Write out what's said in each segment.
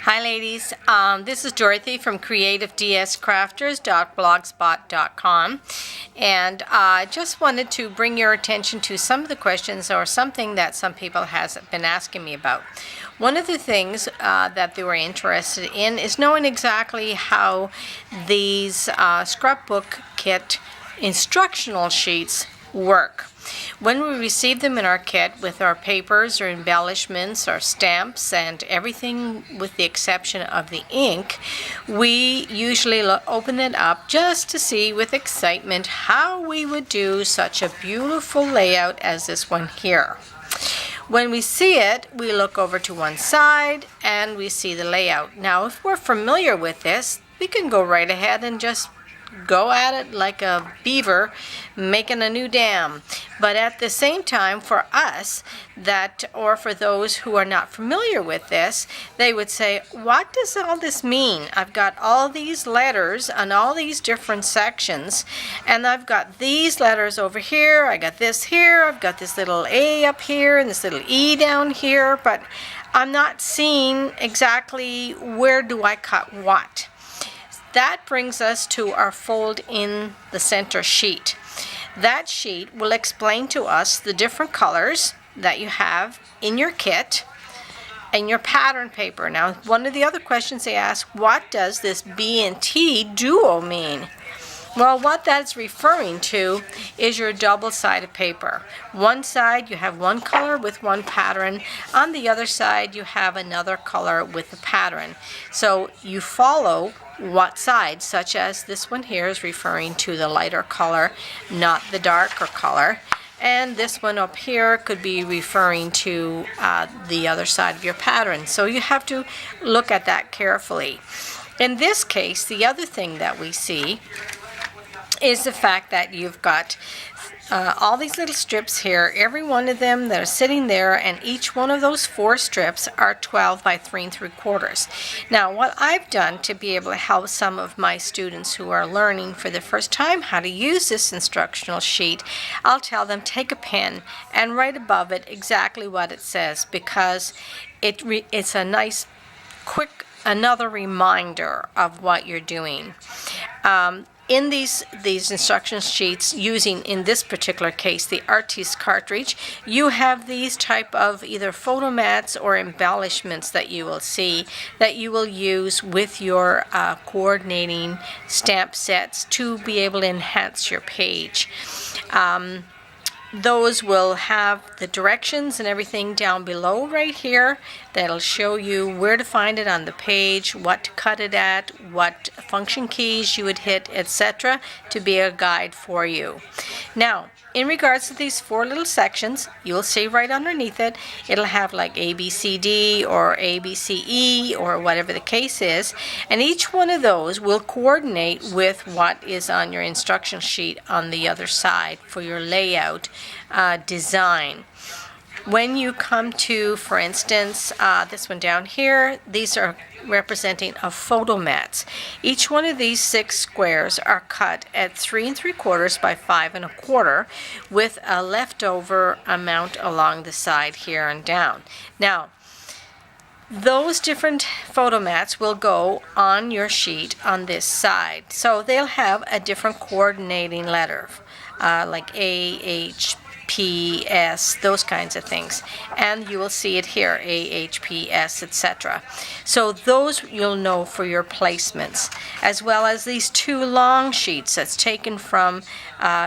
Hi ladies, this is Dorothy from creativedscrafters.blogspot.com, and I just wanted to bring your attention to some of the questions or something that some people has been asking me about. One of the things that they were interested in is knowing exactly how these scrapbook kit instructional sheets work. When we receive them in our kit with our papers or embellishments or stamps and everything with the exception of the ink, we usually open it up just to see with excitement how we would do such a beautiful layout as this one here. When we see it, we look over to one side and we see the layout. Now, if we're familiar with this, we can go right ahead and just go at it like a beaver making a new dam. But at the same time, for us or for those who are not familiar with this, they would say, what does all this mean? I've got all these letters on all these different sections, and I've got these letters over here, I got this here, I've got this little A up here and this little E down here, but I'm not seeing exactly where do I cut what. That brings us to our fold in the center sheet. That sheet will explain to us the different colors that you have in your kit and your pattern paper. Now, one of the other questions they ask, what does this B and T duo mean? Well, what that's referring to is your double-sided paper. One side you have one color with one pattern. On the other side you have another color with the pattern. So you follow what side, such as this one here is referring to the lighter color, not the darker color. And this one up here could be referring to the other side of your pattern. So you have to look at that carefully. In this case, the other thing that we see is the fact that you've got all these little strips here, every one of them that are sitting there, and each one of those 4 strips are 12 by 3 3/4. Now, what I've done to be able to help some of my students who are learning for the first time how to use this instructional sheet, I'll tell them take a pen and write above it exactly what it says, because it's a nice, quick, another reminder of what you're doing. In these instruction sheets, using in this particular case the artist cartridge, you have these type of either photo mats or embellishments that you will see that you will use with your coordinating stamp sets to be able to enhance your page. Those will have the directions and everything down below right here that'll show you where to find it on the page, what to cut it at, what function keys you would hit, etc., to be a guide for you. Now, in regards to these 4 little sections, you'll see right underneath it, it'll have like A, B, C, D or A, B, C, E or whatever the case is, and each one of those will coordinate with what is on your instruction sheet on the other side for your layout design. When you come to, for instance, this one down here, these are representing a photo mats. Each one of these 6 squares are cut at 3 3/4 by 5 1/4 with a leftover amount along the side here and down. Now, those different photo mats will go on your sheet on this side. So they'll have a different coordinating letter, like A, H, P, S, those kinds of things. And you will see it here, A, H, P, S, etc. So those you'll know for your placements, as well as these 2 long sheets that's taken from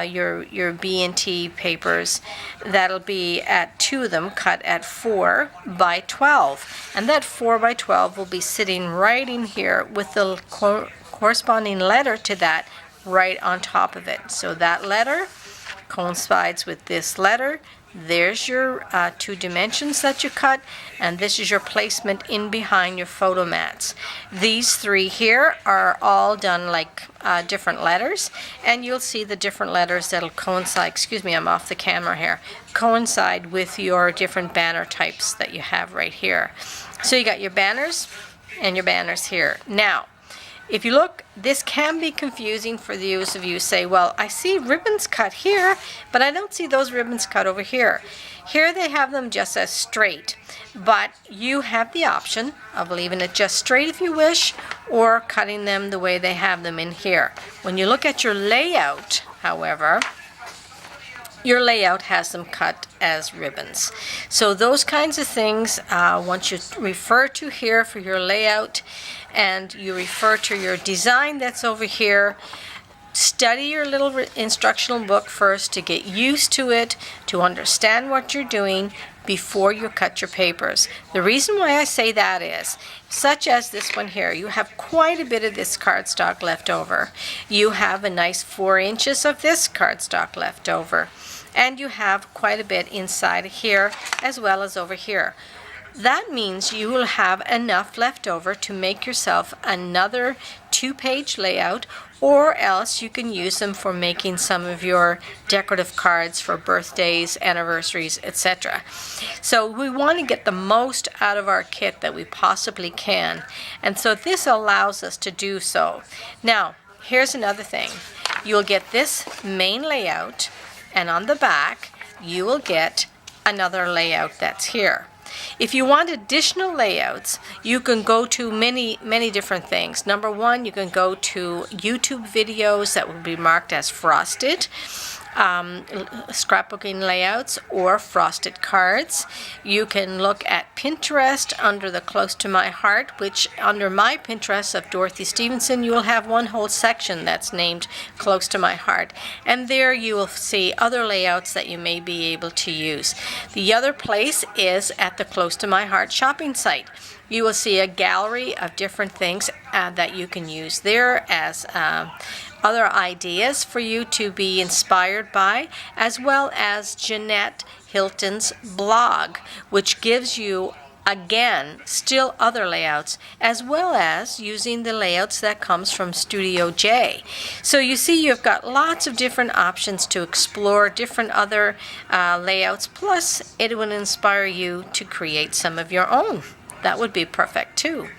your B and T papers. That'll be at 2 of them cut at 4 by 12. And that 4 by 12 will be sitting right in here with the corresponding letter to that right on top of it. So that letter coincides with this letter. There's your 2 dimensions that you cut, and this is your placement in behind your photo mats. These 3 here are all done like different letters, and you'll see the different letters that'll coincide, excuse me, I'm off the camera here, coincide with your different banner types that you have right here. So you got your banners and your banners here. Now, if you look, this can be confusing for those of you who say, well, I see ribbons cut here, but I don't see those ribbons cut over here. Here they have them just as straight, but you have the option of leaving it just straight if you wish, or cutting them the way they have them in here. When you look at your layout, however, your layout has them cut as ribbons. So those kinds of things, once you refer to here for your layout, and you refer to your design that's over here, study your little instructional book first to get used to it, to understand what you're doing before you cut your papers. The reason why I say that is, such as this one here, you have quite a bit of this cardstock left over. You have a nice 4 inches of this cardstock left over. And you have quite a bit inside here as well as over here. That means you will have enough left over to make yourself another 2-page layout, or else you can use them for making some of your decorative cards for birthdays, anniversaries, etc. So we want to get the most out of our kit that we possibly can, and so this allows us to do so. Now, here's another thing. You'll get this main layout, and on the back you will get another layout that's here. If you want additional layouts, you can go to many different things. Number one, you can go to YouTube videos that will be marked as frosted, scrapbooking layouts or frosted cards. You can look at Pinterest under the Close to My Heart, which under my Pinterest of Dorothy Stevenson, you will have one whole section that's named Close to My Heart. And there you will see other layouts that you may be able to use. The other place is at the Close to My Heart shopping site. You will see a gallery of different things that you can use there as other ideas for you to be inspired by, as well as Jeanette Hilton's blog, which gives you, again, still other layouts, as well as using the layouts that comes from Studio J. So you see, you've got lots of different options to explore different other layouts, plus it will inspire you to create some of your own. That would be perfect too.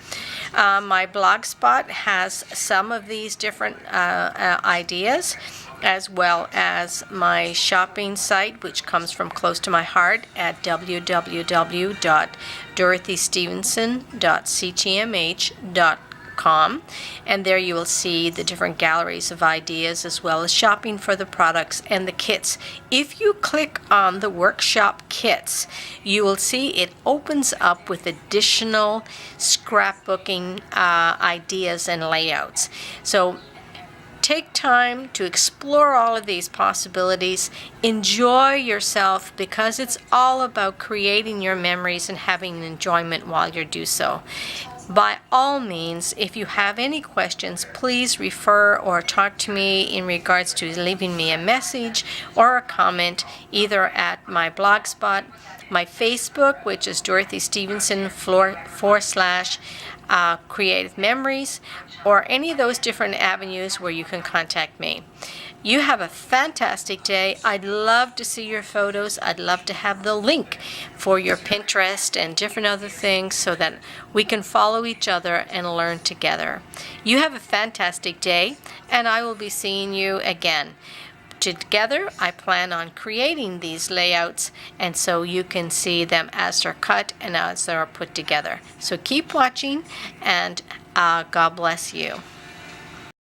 My blogspot has some of these different ideas, as well as my shopping site, which comes from Close to My Heart at www.dorothystevenson.ctmh.com. And there you will see the different galleries of ideas, as well as shopping for the products and the kits. If you click on the workshop kits, you will see it opens up with additional scrapbooking ideas and layouts. So take time to explore all of these possibilities. Enjoy yourself, because it's all about creating your memories and having enjoyment while you do so. By all means, if you have any questions, please refer or talk to me in regards to leaving me a message or a comment, either at my blogspot, my Facebook, which is Dorothy Stevenson / Creative Memories, or any of those different avenues where you can contact me. You have a fantastic day. I'd love to see your photos. I'd love to have the link for your Pinterest and different other things so that we can follow each other and learn together. You have a fantastic day, and I will be seeing you again. Together, I plan on creating these layouts, and so you can see them as they're cut and as they're put together. So keep watching, and God bless you.